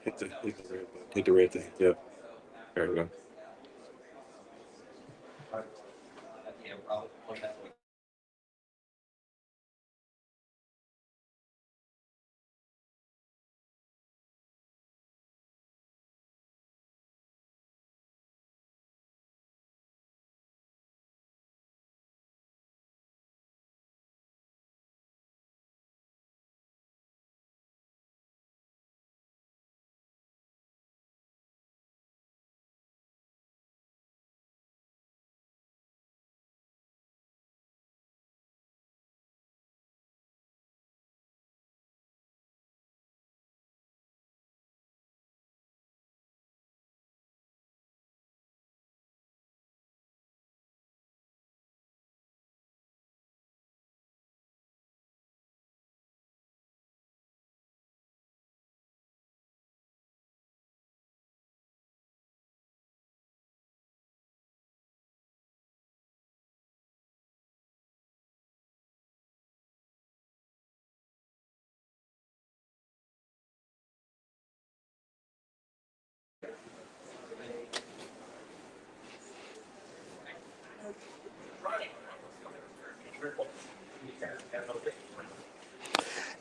Hit the red thing. Yep. There we go.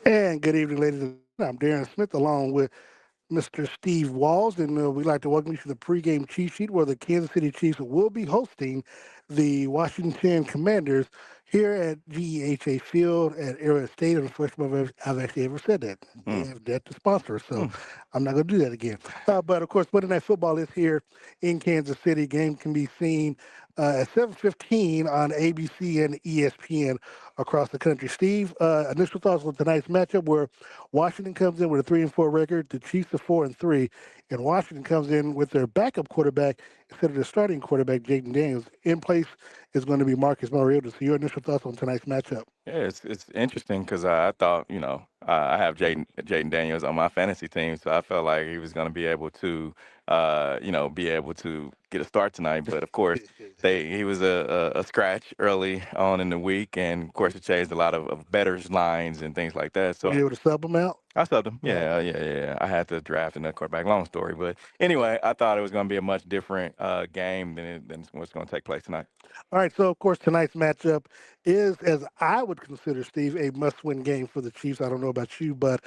And good evening, ladies and gentlemen. I'm Darren Smith along with Mr. Steve Walls, and we'd like to welcome you to the pregame cheat sheet where the Kansas City Chiefs will be hosting the Washington Commanders here at G.E.H.A Field at Arrowhead Stadium. The first time I've actually ever said that. They Mm. have that to sponsor, so Mm. I'm not going to do that again. But of course, Monday Night Football is here in Kansas City. Game can be seen at 7:15 on ABC and ESPN across the country. Steve, initial thoughts on tonight's matchup where Washington comes in with a 3-4 record, the Chiefs are 4-3, and Washington comes in with their backup quarterback instead of the starting quarterback, Jaden Daniels. In place is going to be Marcus Mariota. So your initial thoughts on tonight's matchup? Yeah, it's interesting because I thought, I have Jaden Daniels on my fantasy team, so I felt like he was going to be able to, be able to get a start tonight. But of course, he was a scratch early on in the week, and of course, it changed a lot of betters lines and things like that. Were So you able to sub him out? I subbed him. Oh, Yeah, okay. yeah. I had to draft another quarterback. Long story, but anyway, I thought it was going to be a much different game than what's going to take place tonight. All right, so of course tonight's matchup is, as I would consider, Steve, a must-win game for the Chiefs. I don't know about you, but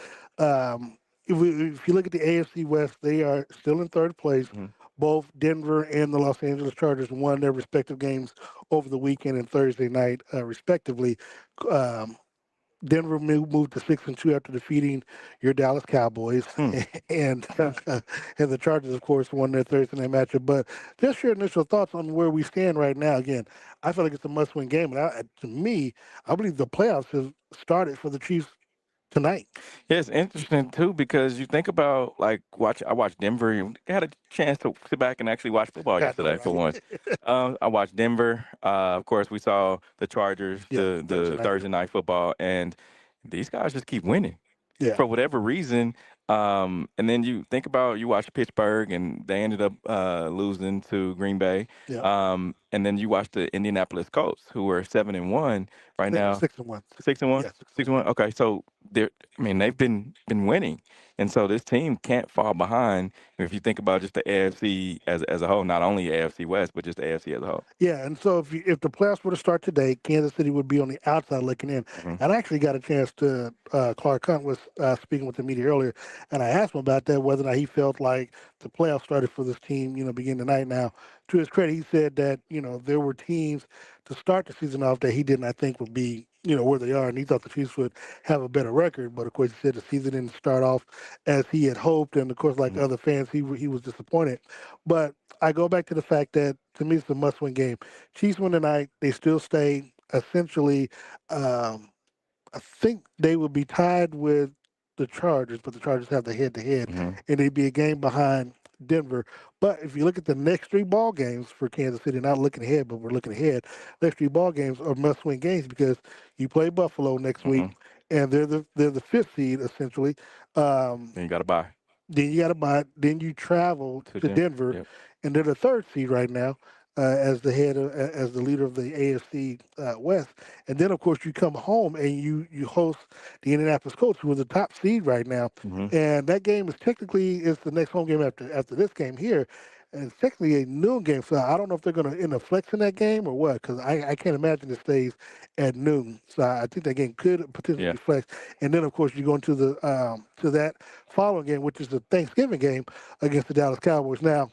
if you look at the AFC West, they are still in third place. Mhm. Both Denver and the Los Angeles Chargers won their respective games over the weekend and Thursday night, respectively. Um, Denver moved to 6-2 after defeating your Dallas Cowboys, Hmm. and and the Chargers, of course, won their Thursday night matchup. But just your initial thoughts on where we stand right now. Again, I feel like it's a must-win game, and to me, I believe the playoffs have started for the Chiefs tonight. Yeah, it's interesting too because you think about like I watched Denver. I had a chance to sit back and actually watch football I know, yesterday for right? once. I watched Denver. Of course, we saw the Chargers, Yeah, Thursday the night. Thursday night football, and these guys just keep winning Yeah, for whatever reason. And then you think about you watch Pittsburgh, and they ended up losing to Green Bay. yeah. And then you watch the Indianapolis Colts, who are 7-1 right Six, now. 6-1. 6-1, Yeah, 6-1. 6-1. Okay, so they're. I mean, they've been winning, and so this team can't fall behind. If you think about just the AFC as a whole, not only AFC West, but just the AFC as a whole. Yeah, and so if the playoffs were to start today, Kansas City would be on the outside looking in. Hmm. And I actually got a chance to Clark Hunt was speaking with the media earlier, and I asked him about that whether or not he felt like the playoffs started for this team, beginning tonight. Now, to his credit, he said that there were teams to start the season off that he did not think would be where they are, and he thought the Chiefs would have a better record. But of course, he said the season didn't start off as he had hoped, and of course, like other fans, he was disappointed. But I go back to the fact that to me it's a must-win game. Chiefs win tonight; they still stay essentially. Um, I think they would be tied with the Chargers, but the Chargers have the head-to-head, Hmm. and they'd be a game behind Denver. But if you look at the next three ball games for Kansas City, not looking ahead, but we're looking ahead. Next three ball games are must-win games because you play Buffalo next week, Hmm. and they're the fifth seed essentially. Um, Then you got to buy then you got to buy. Then you travel to to Denver. Denver, Yep. and they're the third seed right now. as the as the leader of the AFC West, and then of course you come home and you host the Indianapolis Colts, who are the top seed right now, Hmm. and that game is technically is the next home game after this game here. And it's technically a noon game, so I don't know if they're going to end up flexing that game or what, because I can't imagine it stays at noon. So I think that game could potentially Yeah, be flexed. And then, of course, you go into the to that following game, which is the Thanksgiving game against the Dallas Cowboys. Now,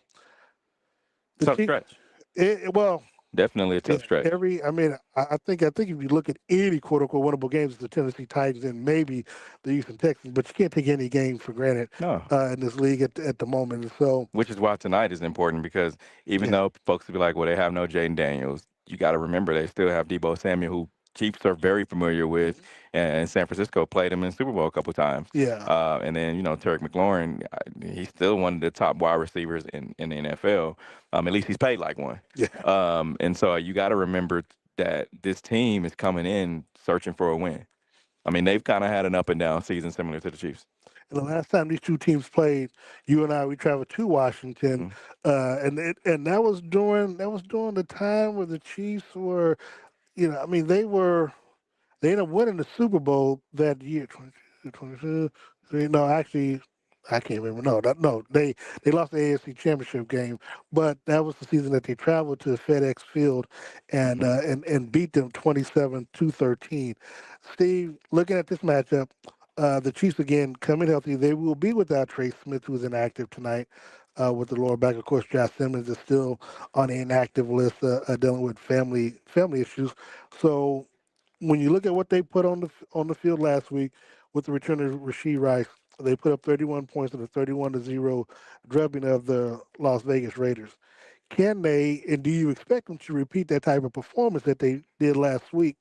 the tough Chiefs, stretch. well, Definitely a yeah, tough stretch. I think if you look at any quote unquote winnable games, it's the Tennessee Titans and maybe the Houston Texans, but you can't take any game for granted No, in this league at the moment. And so, which is why tonight is important because even yeah, though folks will be like, well, they have no Jaden Daniels, you got to remember they still have Debo Samuel, who Chiefs are very familiar with, mhm, and San Francisco played him in the Super Bowl a couple times. yeah, And then, Tarek McLaurin, he's still one of the top wide receivers in the NFL. At least he's paid like one. yeah. And so you got to remember that this team is coming in searching for a win. I mean, they've kind of had an up and down season similar to the Chiefs. And the last time these two teams played, you and I, we traveled to Washington, Mm-hmm. and that was during the time where the Chiefs were, I mean, they ended up winning the Super Bowl that year, 22, 22. No, actually, I can't remember. No, they lost the AFC Championship game, but that was the season that they traveled to FedEx Field and Mm-hmm. beat them 27-13. Steve, looking at this matchup, the Chiefs again coming healthy. They will be without Trey Smith, who is inactive tonight. With the lower back, of course, Josh Simmons is still on the inactive list, dealing with family issues. So when you look at what they put on the field last week with the return of Rasheed Rice, they put up 31 points in a 31-0 drubbing of the Las Vegas Raiders. Can they, and do you expect them to repeat that type of performance that they did last week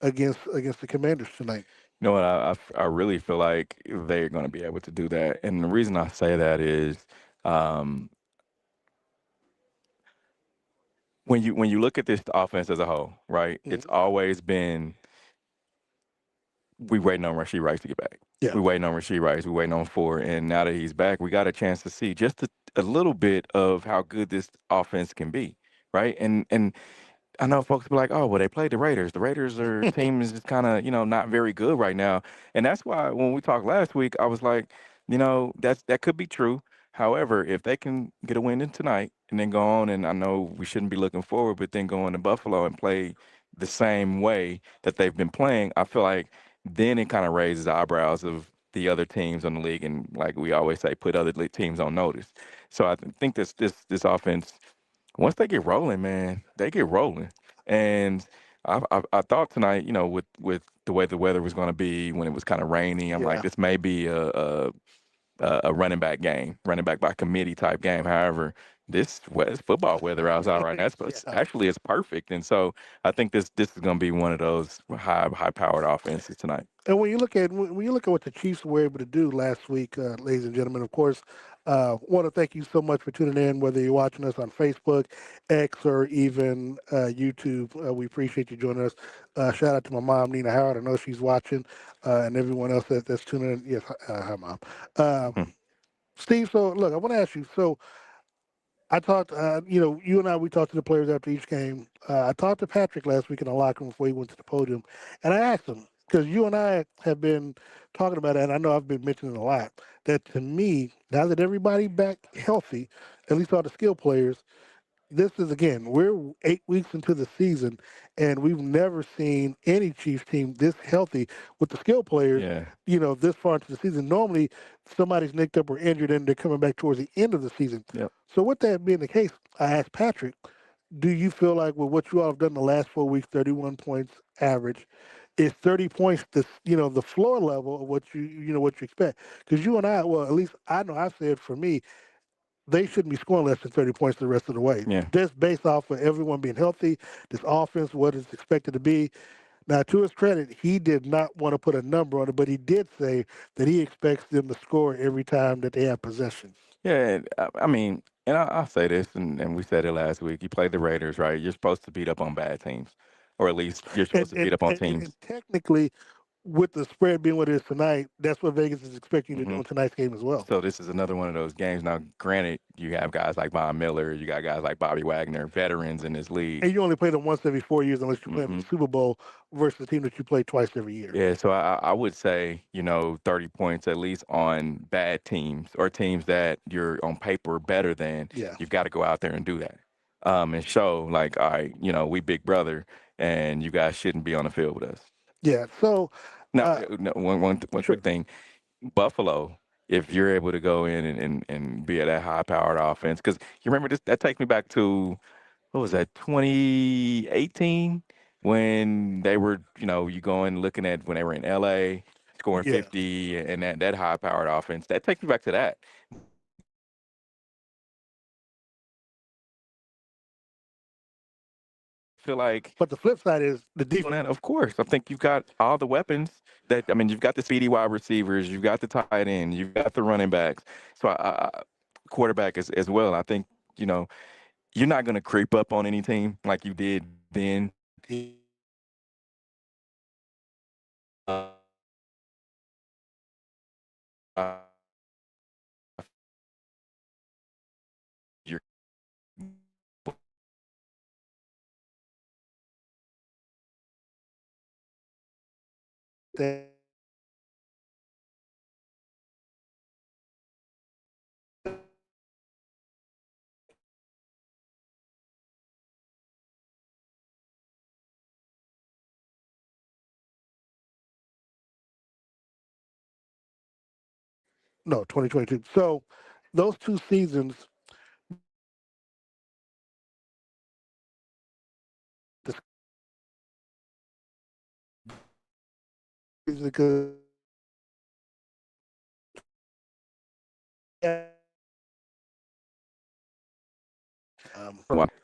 against the Commanders tonight? You know what? I really feel like they're going to be able to do that, and the reason I say that is um, when you look at this offense as a whole, right? It's Hmm. always been we waiting on Rasheed Rice to get back. Yeah. We waiting on Rasheed Rice. We waiting on Ford, and now that he's back, we got a chance to see just a little bit of how good this offense can be, right? And I know folks be like, "Oh, well, they played the Raiders. The Raiders are team is just kind of not very good right now," and that's why when we talked last week, I was like, that could be true. However, if they can get a win in tonight and then go on, and I know we shouldn't be looking forward, but then go into Buffalo and play the same way that they've been playing, I feel like then it kind of raises the eyebrows of the other teams on the league, and like we always say, put other teams on notice. So I think this offense once they get rolling, man, they get rolling. And I thought tonight, with the way the weather was going to be when it was kind of rainy, I'm like, Yeah. this may be a running back game, running back by committee type game. However, this football weather outside right now, Yeah. actually it's perfect. And so I think this is going to be one of those high powered offenses tonight. And when you look at what the Chiefs were able to do last week, ladies and gentlemen, of course, want to thank you so much for tuning in. Whether you're watching us on Facebook, X, or even YouTube, we appreciate you joining us. Shout out to my mom, Nina Howard. I know she's watching, and everyone else that's tuning in. Yes, hi, mom. Um, Steve, so look, I want to ask you. So I talked, you and I, we talked to the players after each game. I talked to Patrick last week in the locker room before he went to the podium, and I asked him because you and I have been talking about it, and I know I've been mentioning a lot that to me, now that everybody back healthy, at least all the skill players, this is again, we're 8 weeks into the season, and we've never seen any Chiefs team this healthy with the skill players. Yeah. This far into the season. Normally, somebody's nicked up or injured, and they're coming back towards the end of the season. Yep. So, with that being the case, I asked Patrick, do you feel like with what you all have done the last 4 weeks, 31 points average, is 30 points the floor level of what what you expect? Because you and I, well, at least I know I've said for me, they shouldn't be scoring less than 30 points the rest of the way. Yeah. Just based off of everyone being healthy, this offense, what it's expected to be. Now, to his credit, he did not want to put a number on it, but he did say that he expects them to score every time that they have possession. Yeah, I mean, and I'll say this, and we said it last week. You play the Raiders, right? You're supposed to beat up on bad teams, or at least you're supposed And to beat and, up on and, and teams. and technically, with the spread being what it is tonight, that's what Vegas is expecting you to do Hmm. in tonight's game as well. So this is another one of those games. Now, granted, you have guys like Von Miller, you got guys like Bobby Wagner, veterans in this league. And you only play them once every 4 years unless you play them in Hmm. the Super Bowl versus a team that you play twice every year. Yeah, so I would say, 30 points at least on bad teams or teams that you're on paper better than. Yeah. You've got to go out there and do that, and show like, all right, we big brother, and you guys shouldn't be on the field with us. Yeah. So, Now, uh, one sure. quick thing, Buffalo. If you're able to go in and be at that high powered offense, because you remember this, that takes me back to what was that 2018 when they were you going looking at when they were in LA scoring Yeah. 50 and that high powered offense that takes me back to that. But I feel like But the flip side is the on that, defense. of course. I think you've got all the weapons that I mean you've got the speedy wide receivers, you've got the tight end, you've got the running backs, so quarterback as well. I think you know you're not going to creep up on any team like you did then. You're That no 2022. So those two seasons, because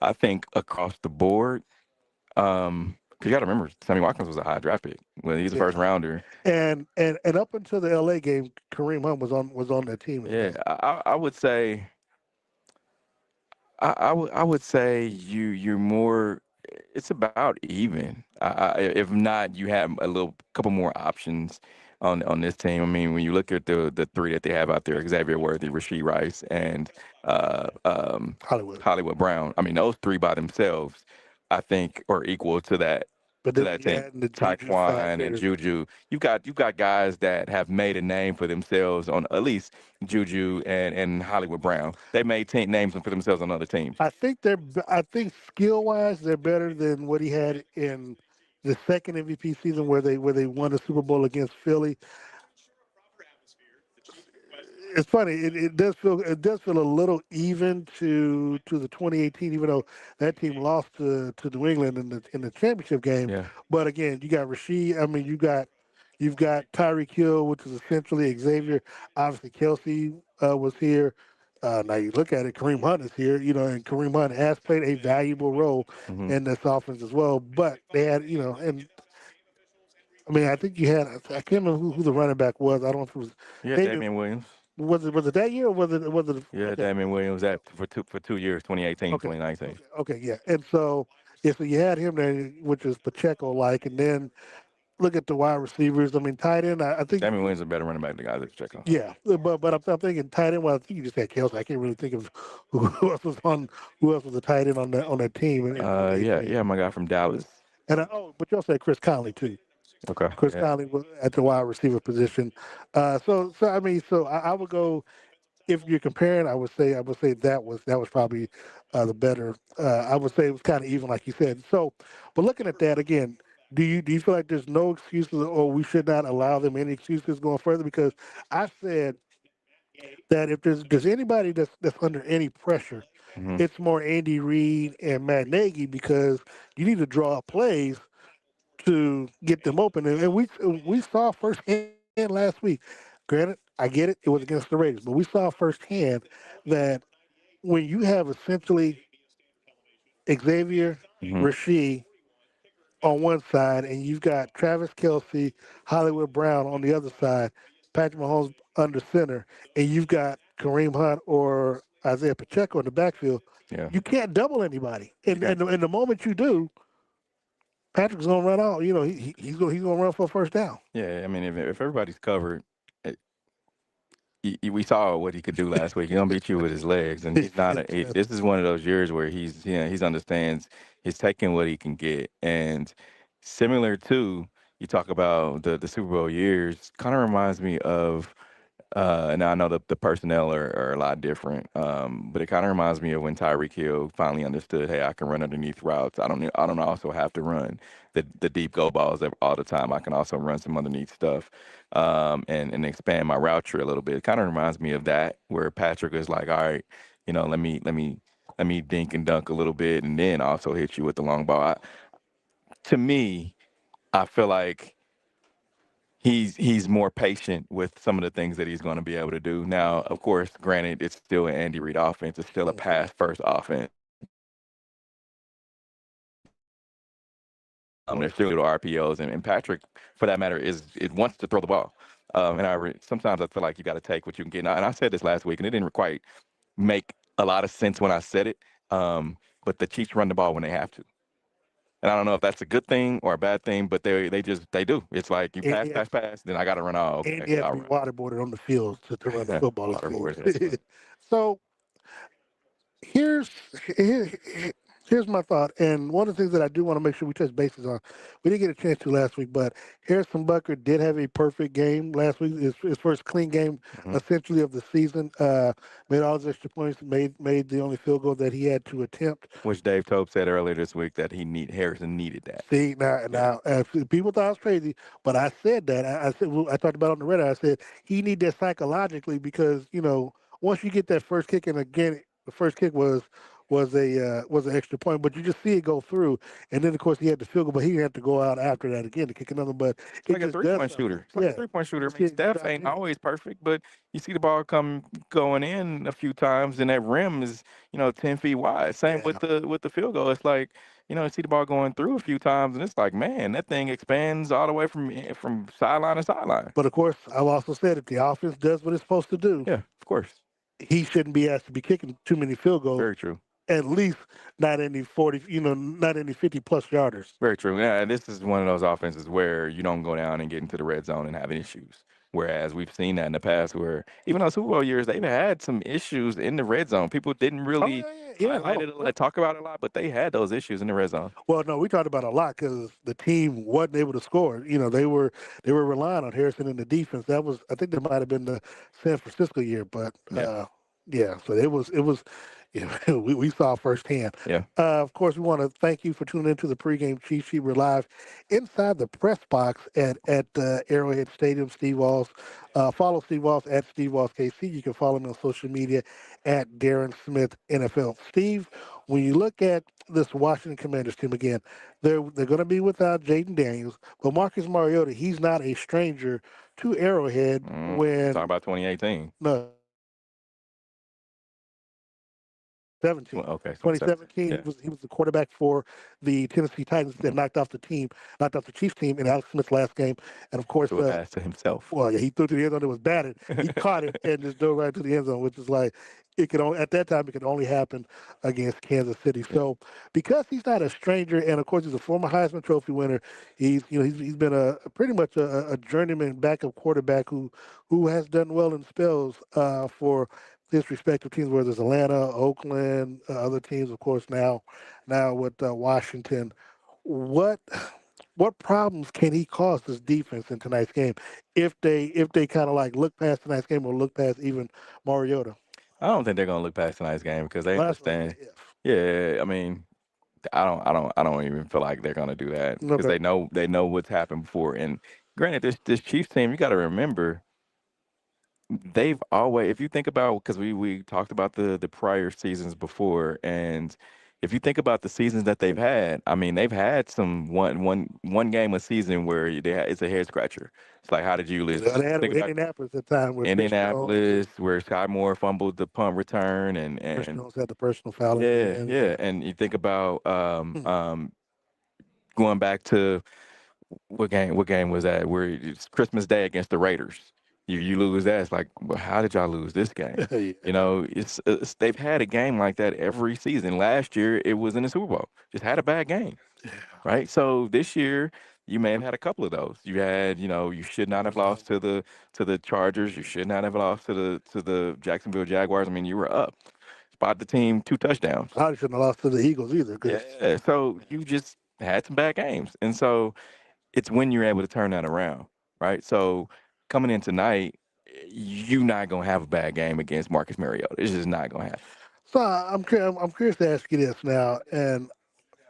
I think across the board, 'cause you got to remember, Sammy Watkins was a high draft pick. Well, he's a yeah, first rounder. and up until the LA game, Kareem Hunt was on that team as Yeah, well. I would say I would say you're more. It's about even. If not, you have a little couple more options on this team. I mean, when you look at the three that they have out there, Xavier Worthy, Rasheed Rice, and uh, um, Hollywood. Hollywood Brown. I mean, those three by themselves, I think, are equal to that But to then when that you team. add in the Juju Taekwon and factor, Juju. You got guys that have made a name for themselves on at least Juju and Hollywood Brown. They made names for themselves on other teams. I think skill wise they're better than what he had in the second MVP season where they won the Super Bowl against Philly. It's funny. It does feel a little even to the 2018, even though that team lost to New England in the championship game. Yeah. But again, you got Rasheed. I mean, you've got Tyreek Hill, which is essentially Xavier. Obviously, Kelsey was here. Now you look at it, Kareem Hunt is here. And Kareem Hunt has played a valuable role Hmm. in this offense as well. But they had, and I mean, I think you had. I can't remember who the running back was. I don't know if it was Yeah, David. Damian Williams. Was it that year or was it Yeah, okay? Damian Williams that for 2 years, 2018, Okay, 2019. okay, yeah. And so yeah, so you had him there, which is Pacheco like, and then look at the wide receivers. I mean, tight end. I think Damian Williams is a better running back than the guys at Pacheco. yeah, but I'm thinking tight end. Well, I think you just had Kelsey. I can't really think of who else was on who else was a tight end on that team in Yeah, 2018. yeah, my guy from Dallas. But you also had Chris Conley too. Okay, Chris yeah. Conley was at the wide receiver position. So I mean, so I would go if you're comparing. I would say that was probably the better. I would say it was kind of even, like you said. So, but looking at that again, do you feel like there's no excuses, or we should not allow them any excuses going further? Because I said that if there's anybody that's under any pressure, Hmm. it's more Andy Reid and Matt Nagy, because you need to draw up plays to get them open. And we saw firsthand last week. Granted, I get it; it was against the Raiders, but we saw firsthand that when you have essentially Xavier, Hmm. Rasheed on one side, and you've got Travis Kelsey, Hollywood Brown on the other side, Patrick Mahomes under center, and you've got Kareem Hunt or Isaiah Pacheco in the backfield, Yeah, you can't double anybody. you And got and the moment you do, Patrick's gonna run out. He's gonna run for a first down. Yeah, I mean, if everybody's covered, eh, we saw what he could do last week. He's gonna beat you with his legs, and he's not. This is one of those years where he's understands. He's taking what he can get, and similar to you talk about the Super Bowl years, kind of reminds me of. And I know the personnel are a lot different, but it kind of reminds me of when Tyreek Hill finally understood, hey, I can run underneath routes. I don't also have to run the deep go balls all the time. I can also run some underneath stuff, and expand my route tree a little bit. It kind of reminds me of that, where Patrick is like, all right, let me dink and dunk a little bit, and then also hit you with the long ball. To me, I feel like he's more patient with some of the things that he's going to be able to do. Now, of course, granted, it's still an Andy Reid offense. It's still a Mhm. pass first offense. Oh There's yeah. still little RPOs, and Patrick, for that matter, is it wants to throw the ball. Sometimes I feel like you got to take what you can get. And I said this last week, and it didn't quite make a lot of sense when I said it. But the Chiefs run the ball when they have to. And I don't know if that's a good thing or a bad thing, but they do. It's like you And pass, he has pass, pass, then I got to run. Oh, and okay, he has to I'll be run. waterboarded on the field to run the football. It seems. Waterboard, yes, sir. So here's here, here's my thought, and one of the things that I do want to make sure we touch bases on. We didn't get a chance to last week, but Harrison Bucker did have a perfect game last week. His first clean game, Hmm. essentially of the season. Made all his extra points. Made the only field goal that he had to attempt. Which Dave Tope said earlier this week that Harrison needed that. See now, Yeah. people thought I was crazy, but I said that. I said I talked about it on the Reddit. I said he need that psychologically because once you get that first kick, and again the first kick was an extra point, but you just see it go through, and then of course he had the field goal, but he didn't have to go out after that again to kick another. But It's it like a just three does point something. shooter. It's like a Yeah, 3 point shooter. I you mean, see it Steph drop ain't in. always perfect, but you see the ball come going in a few times, and that rim is 10 feet wide. Same Yeah, with the field goal. It's like you see the ball going through a few times, and it's like, man, that thing expands all the way from sideline to sideline. but of course I've also said if the offense does what it's supposed to do, Yeah, of course. he shouldn't be asked to be kicking too many field goals, Very true. at least not any 40, not any 50 plus yarders. Very true. Yeah, and this is one of those offenses where you don't go down and get into the red zone and have issues. Whereas we've seen that in the past, where even those Super Bowl years, they've had some issues in the red zone. People didn't Oh really yeah, yeah, yeah. highlight Oh, it a lot, talk about it a lot, but they had those issues in the red zone. well, no, we talked about it a lot because the team wasn't able to score. They were relying on Harrison in the defense. That was, I think, that might have been the San Francisco year, but Yeah, yeah. So it was. Yeah, we saw firsthand. yeah. Of course, we want to thank you for tuning into the pregame cheat sheet. We're live inside the press box at Arrowhead Stadium. Steve Walls. Follow Steve Walls at Steve Walls KC. You can follow me on social media at Darren Smith NFL. Steve, when you look at this Washington Commanders team again, they're going to be without Jaden Daniels, but Marcus Mariota, he's not a stranger to Arrowhead. Talk When about 2018. no 17. Okay, 2017. 2017, Yeah, he was the quarterback for the Tennessee Titans that hmm. knocked off the Chiefs team in Alex Smith's last game, and of course, Threw a pass to himself. well, yeah, he threw to the end zone. It was batted. He caught it and just dove right to the end zone, which is like it could only at that time it could only happen against Kansas City. Yeah. So because he's not a stranger, and of course he's a former Heisman Trophy winner, he's been a pretty much a journeyman backup quarterback who has done well in spells for his respective teams, whether it's Atlanta, Oakland, other teams, of course now with Washington. What what problems can he cause this defense in tonight's game if they kind of like look past tonight's game or look past even Mariota? I don't think they're gonna look past tonight's game because they Well, that's what I said. understand. If Yeah, I mean, I don't even feel like they're gonna do that because okay, they know what's happened before. And granted, this Chiefs team, you got to remember, they've always, if you think about, because we talked about the prior seasons before, and if you think about the seasons that they've had, I mean, they've had some one game a season where it's a head scratcher. It's like, how did you lose? they had it Think with about Indianapolis at the time with Chris Jones Indianapolis, and where Sky Moore fumbled the punt return, Chris and Jones had the personal foul at the yeah, end. yeah, Yeah. and you think about Hmm. going back to what game was that? Where it's Christmas Day against the Raiders. You lose that. It's like, well, how did y'all lose this game? Yeah. It's they've had a game like that every season. Last year it was in the Super Bowl. Just had a bad game. Yeah. right? So this year you may have had a couple of those. You had, you should not have lost to the Chargers. You should not have lost to the Jacksonville Jaguars. I mean, you were up, spot the team 2 touchdowns. Probably shouldn't have lost to the Eagles either, because Yeah. So you just had some bad games, and so it's when you're able to turn that around, right? So coming in tonight, you're not gonna have a bad game against Marcus Mariota. It's just not gonna happen. so I'm curious to ask you this now, and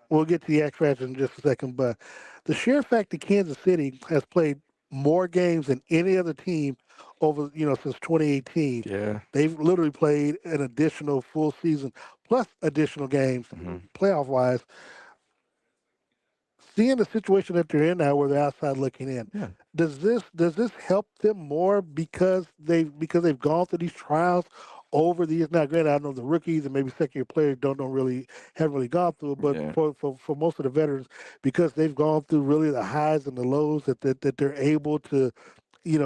we'll get to the X Factor in just a second. But the sheer fact that Kansas City has played more games than any other team over since 2018, Yeah. they've literally played an additional full season plus additional games, Hmm. playoff wise. Seeing the situation that they're in now, where they're outside looking in, Yeah. does this help them more because they've gone through these trials over the years? Now, granted, I know the rookies and maybe second year players don't really haven't really gone through it, but Yeah. for most of the veterans, because they've gone through really the highs and the lows, that they're able to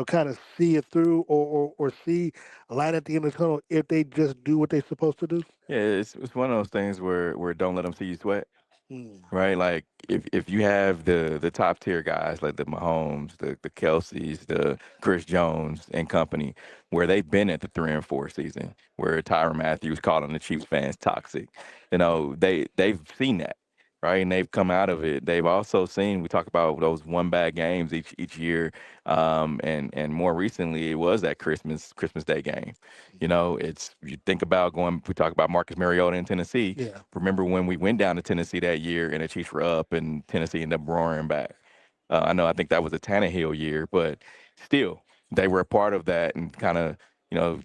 kind of see it through, or see a light at the end of the tunnel if they just do what they're supposed to do. Yeah. It's one of those things where don't let them see you sweat. Mm. Right? Like if you have the top tier guys like the Mahomes, the Kelseys, the Chris Jones and company, where they've been at the 3 and 4 season, where Tyrann Matthews calling the Chiefs fans toxic, they've seen that. Right, and they've come out of it. They've also seen. We talk about those one bad games each year, and more recently it was that Christmas Day game. It's you think about going. We talk about Marcus Mariota in Tennessee. Yeah. Remember when we went down to Tennessee that year and the Chiefs were up and Tennessee ended up roaring back? I think that was a Tannehill year, but still, they were a part of that and kind of,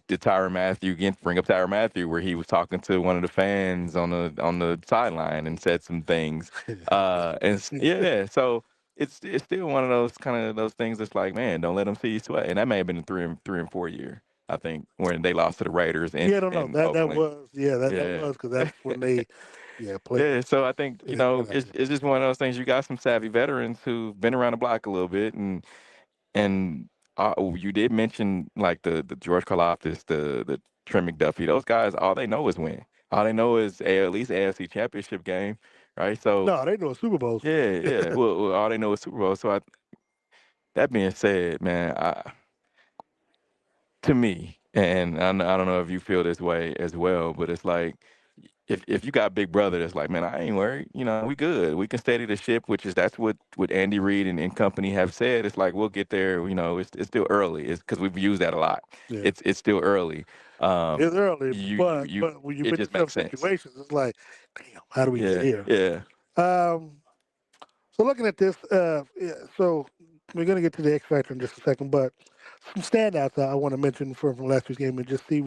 did Tyrann Matthew again bring up Tyrann Matthew where he was talking to one of the fans on the sideline and said some things. Yeah, so it's still one of those kind of those things that's like, man, don't let them see you sweat. And that may have been the 3 and 4 year, I think, when they lost to the Raiders in, Yeah, no, no, in that Oakland. was, yeah, that Yeah. was, because that's when they, yeah, played. Yeah, so I think, I got you. it's just one of those things. You got some savvy veterans who've been around the block a little bit, and you did mention like the George Karlaftis, the Trent McDuffie. Those guys, all they know is win. All they know is at least AFC Championship game, right? So No, they know Super Bowls. yeah, yeah. Well, all they know is Super Bowl. So that being said, man, to me, and I don't know if you feel this way as well, but it's like if you got a big brother that's like, man, I ain't worried, we good. We can steady the ship, which is that's what Andy Reid and company have said. It's like we'll get there, it's still early. It's because we've used that a lot. Yeah, It's still early. it's early, You but when you it put just yourself makes in sense. situations, it's like, damn, how do we get Yeah, here? yeah, Um, So looking at this, yeah, so we're going to get to the X Factor in just a second, but some standouts I want to mention from last week's game, and just see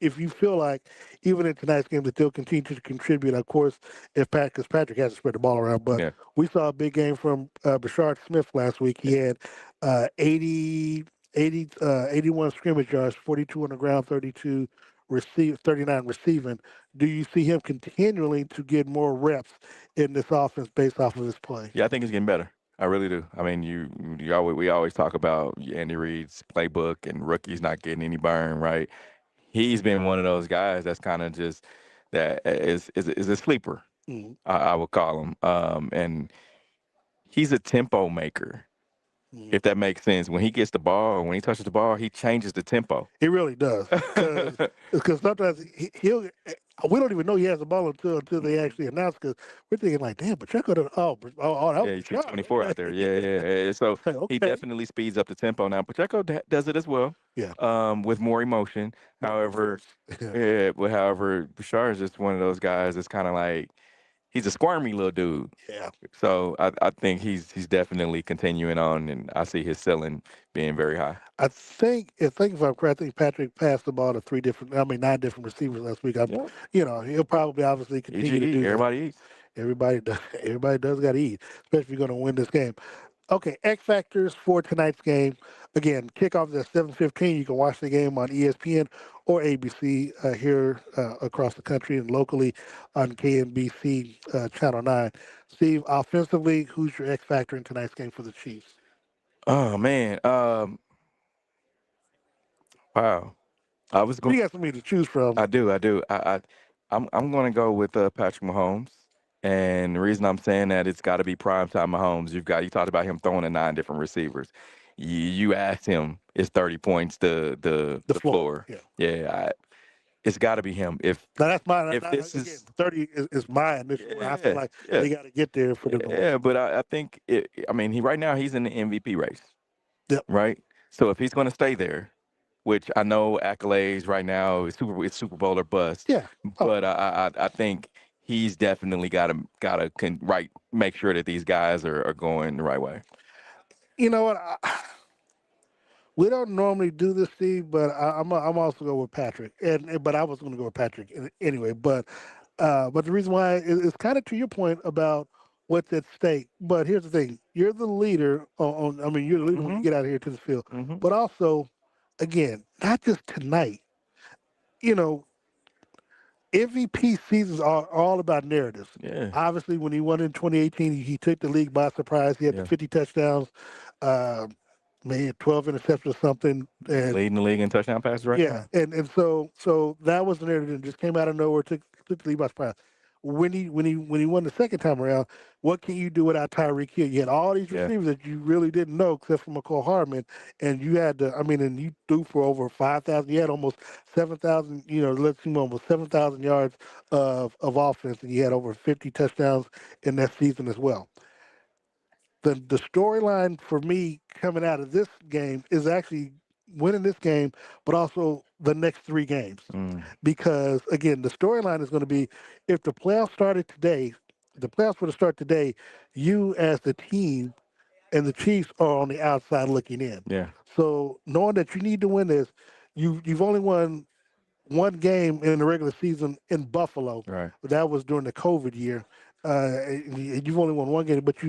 if you feel like even in tonight's game that they'll continue to contribute. Of course, if because Patrick hasn't spread the ball around, but yeah, we saw a big game from Bashard Smith last week. He yeah. had 81 scrimmage yards, 42 on the ground, 39 receiving. Do you see him continuing to get more reps in this offense based off of his play? Yeah, I think it's getting better. I really do. I mean, we always talk about Andy Reid's playbook and rookies not getting any burn, right? He's been one of those guys that's kind of just that is a sleeper. Mhm, I would call him, and he's a tempo maker. mhm. If that makes sense, when he gets the ball, when he touches the ball, he changes the tempo. He really does, because sometimes he'll. We don't even know he has the ball until they Mhm. actually announce. Because we're thinking like, damn, Pacheco, oh, that was Yeah, you see Bashard. 24 out there. Yeah, Okay, yeah, yeah. So like, he okay, definitely speeds up the tempo. Now Pacheco does it as well, yeah, with more emotion. of However, course, yeah. yeah, but however, Bashar is just one of those guys that's kind of like he's a squirmy little dude. Yeah. So I think he's definitely continuing on, and I see his ceiling being very high. I think if I'm correct, I think Patrick passed the ball to 9 different receivers last week. Yep. He'll probably obviously continue to EGE, do that. everybody eats. Everybody does. Everybody does got to eat, especially if you're going to win this game. Okay, X factors for tonight's game. Again, kickoff is at 7:15. You can watch the game on ESPN or ABC here across the country and locally on KNBC Channel 9. Steve, offensively, who's your X factor in tonight's game for the Chiefs? Oh man, wow. I was going. You got somebody to choose from. I do. I'm going to go with Patrick Mahomes. And the reason I'm saying that it's got to be primetime Mahomes. You talked about him throwing to 9 different receivers. You asked him, is 30 points The the floor, floor? yeah. Yeah, it's got to be him. Now that's my If this again. is 30 is my initial. Where I feel yeah like yeah they got to get there for them to win. yeah, but I think I mean he right now he's in the MVP race, Yep. right? So if he's going to stay there, which I know accolades right now is it's Super Bowl or bust, Yeah. Oh, but I think he's definitely right make sure that these guys are going the right way. you know what? We don't normally do this, Steve, but I'm also going with Patrick, but I was going to go with Patrick anyway. But the reason why is kind of to your point about what's at stake. But here's the thing: you're the leader I mean, you're the leader when you Mm-hmm. get out here to the field. Mm-hmm. But also, again, not just tonight. You know, MVP seasons are all about narratives. Yeah. Obviously, when he won in 2018, he took the league by surprise. He had the Yeah. 50 touchdowns, uh, maybe 12 interceptions or something, and Leading the league in touchdown passes right yeah, now. and so that was the narrative that just came out of nowhere, took the lead by surprise. When he won the second time around, what can you do without Tyreek Hill? You had all these Yeah. receivers that you really didn't know, except for McCall Hardman, and you had to. I mean, and you threw for over 5,000. You had almost 7,000. Let's see, almost 7,000 yards of offense, and you had over 50 touchdowns in that season as well. The storyline for me coming out of this game is actually winning this game, but also the next three games. Mm. Because again, the storyline is going to be if the playoffs started today, the playoffs were to start today, you as the team and the Chiefs are on the outside looking in. Yeah. So knowing that you need to win this, you've only won one game in the regular season in Buffalo. Right. That was during the COVID year. You've only won one game, but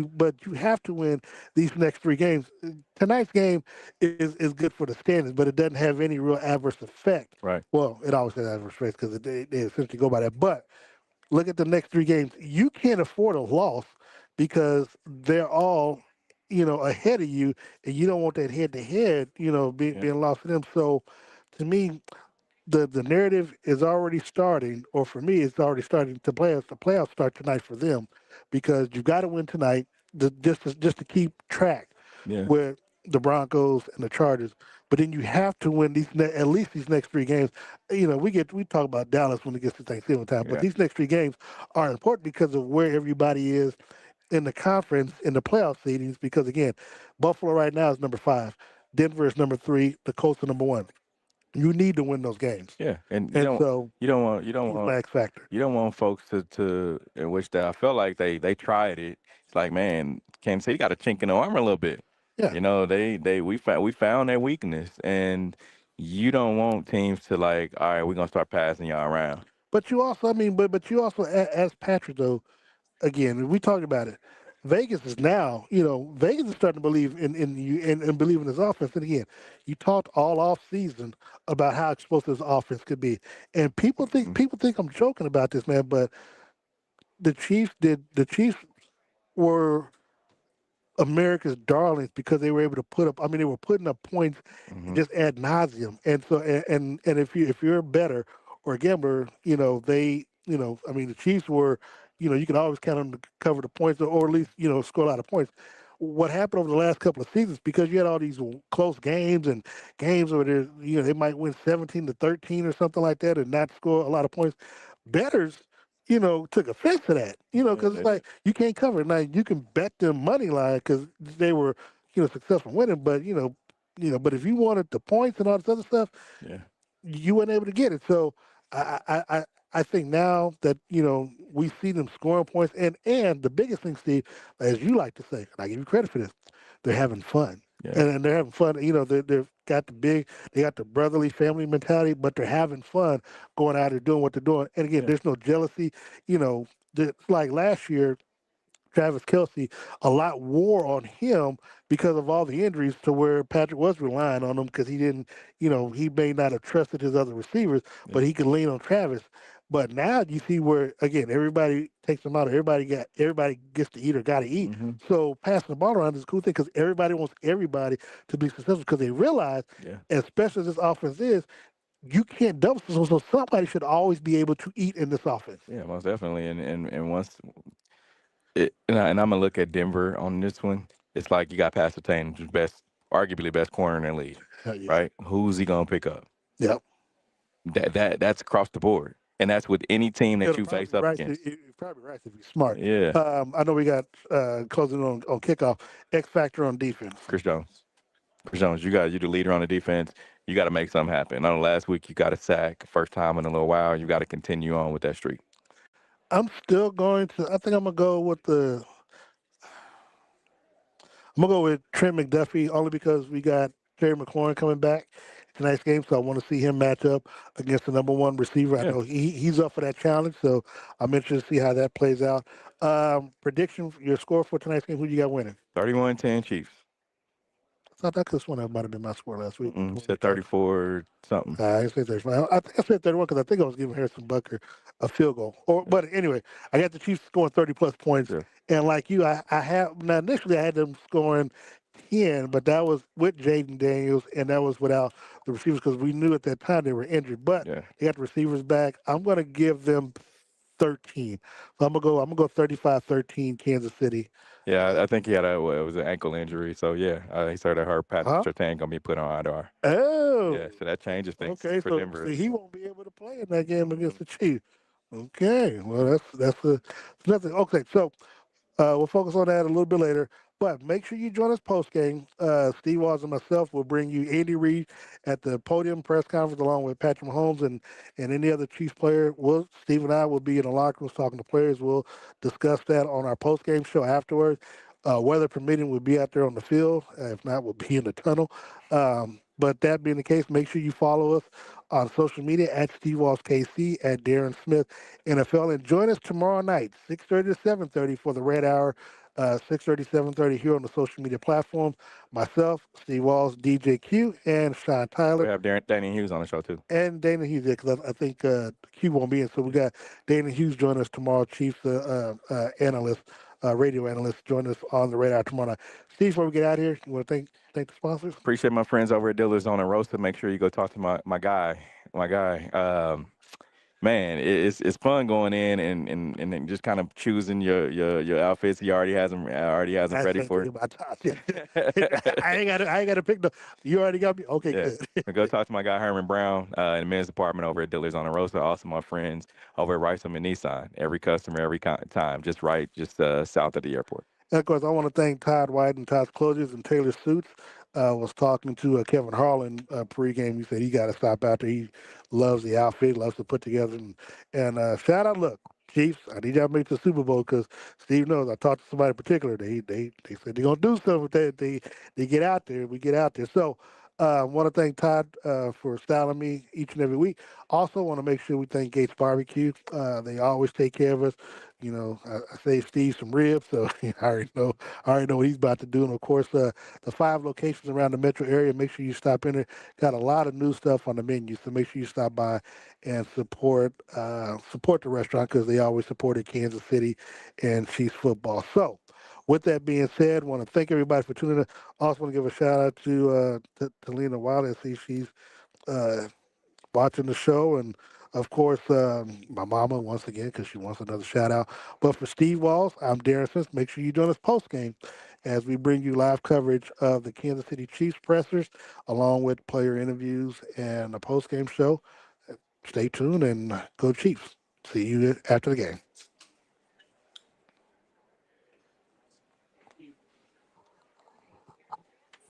you have to win these next three games. Tonight's game is good for the standings, but it doesn't have any real adverse effect. Right. Well, it always has adverse effects because they essentially go by that. But look at the next three games. You can't afford a loss because they're all ahead of you, and you don't want that head to head Yeah. being lost to them. So to me, the narrative is already starting, or for me, it's already starting to play. The playoffs start tonight for them because you've got to win tonight just to keep track Yeah. with the Broncos and the Chargers. But then you have to win at least these next three games. We talk about Dallas when it gets to Thanksgiving time, but Yeah. these next three games are important because of where everybody is in the conference in the playoff seedings. Because again, Buffalo right now is number 5, Denver is number 3, the Colts are number 1. You need to win those games. Yeah. And And so you don't he's my want X factor. you don't want folks to in which that I felt like they tried it. It's like, man, Kansas City got a chink in the armor a little bit. Yeah. You know, we found their weakness, and you don't want teams to like, all right, we're gonna start passing y'all around. But you also, I mean, but you also, as Patrick, though, again, we talked about it. Vegas is now, Vegas is starting to believe in you and believe in his offense. And again, you talked all off season about how explosive his offense could be, and Mm. people think I'm joking about this, man. But the Chiefs were America's darlings because they were able to put up. I mean, they were putting up points Hmm. just ad nauseum. And so, and if you're better or a gambler, I mean, the Chiefs were, you can always count on them to cover the points or at least score a lot of points. What happened over the last couple of seasons because you had all these close games and games where they might win 17-13 or something like that and not score a lot of points. Betters took offense to that, Yeah, because it's like you can't cover it. Now you can bet them money line because they were, successful winning, but but if you wanted the points and all this other stuff, yeah, you weren't able to get it. So I think now that we see them scoring points, and the biggest thing, Steve, as you like to say, and I give you credit for this, they're having fun. yeah, And they're having fun. They got the brotherly family mentality, but they're having fun going out and doing what they're doing. And again, yeah, there's no jealousy. It's like last year Travis Kelsey, a lot wore on him because of all the injuries to where Patrick was relying on him because he didn't, he may not have trusted his other receivers, yeah. but he could lean on Travis. But now you see where again everybody takes them out. Everybody gets to eat or got to eat. Hmm. So passing the ball around is a cool thing because everybody wants everybody to be successful because they realize, Yeah, especially as this offense is, you can't double. So somebody should always be able to eat in this offense. yeah, most definitely. And once. And I'm gonna look at Denver on this one. It's like you got Pastor Tane, who's best, arguably best corner in the league, Yeah. right? Who's he gonna pick up? Yep. That's across the board, and that's with any team that It'll you probably face be up right. against. It'll probably be right if you're smart. Yeah, I know we got closing on kickoff. X factor on defense. Chris Jones. Chris Jones, you the leader on the defense. You got to make something happen. I know last week you got a sack, first time in a little while. You got to continue on with that streak. I'm still going to. I think I'm gonna go with the. I'm gonna go with Trent McDuffie only because we got Terry McLaurin coming back tonight's game, so I want to see him match up against the number one receiver. I Yeah, know he's up for that challenge, so I'm interested to see how that plays out. Prediction, your score for tonight's game? Who you got winning? 31-10 Chiefs. I thought that could one that might have been my score last week. You said 34 something. I said 35. I think I said 31 because I think I was giving Harrison Butker a field goal. Yeah, But anyway, I got the Chiefs scoring 30 plus points. yeah, And like you, I have now initially I had them scoring 10, but that was with Jaden Daniels and that was without the receivers because we knew at that time they were injured. But yeah. they got the receivers back. I'm gonna give them 13. So I'm gonna go 35-13 Kansas City. Yeah, Uh, I think he had it was an ankle injury. So yeah, he started hurt. Pat huh? Surtain gonna be put on IR. Yeah, Oh, so that changes things okay. for So Denver. see, he won't be able to play in that game against Mm-mm. the Chiefs. Okay, well that's nothing. Okay, so we'll focus on that a little bit later. But make sure you join us post game. Steve Walls and myself will bring you Andy Reid at the podium press conference along with Patrick Mahomes and any other Chiefs player. Steve and I will be in the locker rooms talking to players. We'll discuss that on our post game show afterwards. Weather permitting, we'll be out there on the field. If not, we'll be in the tunnel. But that being the case, make sure you follow us on social media at Steve Walls KC, at Darren Smith NFL, and join us tomorrow night, 6:30 to 7:30 for the Red Hour. 6:30, 7:30 here on the social media platforms. Myself, Steve Walls, DJ Q, and Sean We Tyler, have Danny Hughes on the show too. and Dana Hughes because I think Q won't be in. So we got Dana Hughes joining us tomorrow, Chiefs analyst, radio analyst, join us on the Red Hour tomorrow night. Steve, before we get out of here, you want to thank the sponsors? Appreciate my friends over at Dillard's on the Roaster. Make sure you go talk to my guy. Man, it's fun going in and then just kind of choosing your outfits. He already has them I ready said to for. him, I ain't got to pick the. You already got me. Okay, Yeah. good. And go talk to my guy Herman Brown in the men's department over at Dillard's on the Roaster. Also, my friends over at Rice and Nissan. Every customer, every time, just south of the airport. And of course, I want to thank Todd White and Todd's Closures and Taylor Suits. Was talking to Kevin Harlan pregame. He said he got to stop out there. He loves the outfit, loves to put together. And shout out, look, Chiefs, I need y'all to make the Super Bowl because Steve knows I talked to somebody in particular. They said they're going to do something with that. They get out there. We get out there. So I want to thank Todd for styling me each and every week. Also, want to make sure we thank Gates Barbecue. They always take care of us. You know, I saved Steve some ribs, so I already know what he's about to do. And of course, the 5 locations around the metro area. Make sure you stop in there. Got a lot of new stuff on the menu, so make sure you stop by and support the restaurant because they always supported Kansas City and Chiefs football. So, with that being said, want to thank everybody for tuning in. Also, want to give a shout out to Lena Wilder. I see she's uh, watching the show, and of course, my mama once again because she wants another shout out. But for Steve Walls, I'm Darren Smith. Make sure you join us post game as we bring you live coverage of the Kansas City Chiefs pressers, along with player interviews and a post game show. Stay tuned and go Chiefs. See you after the game.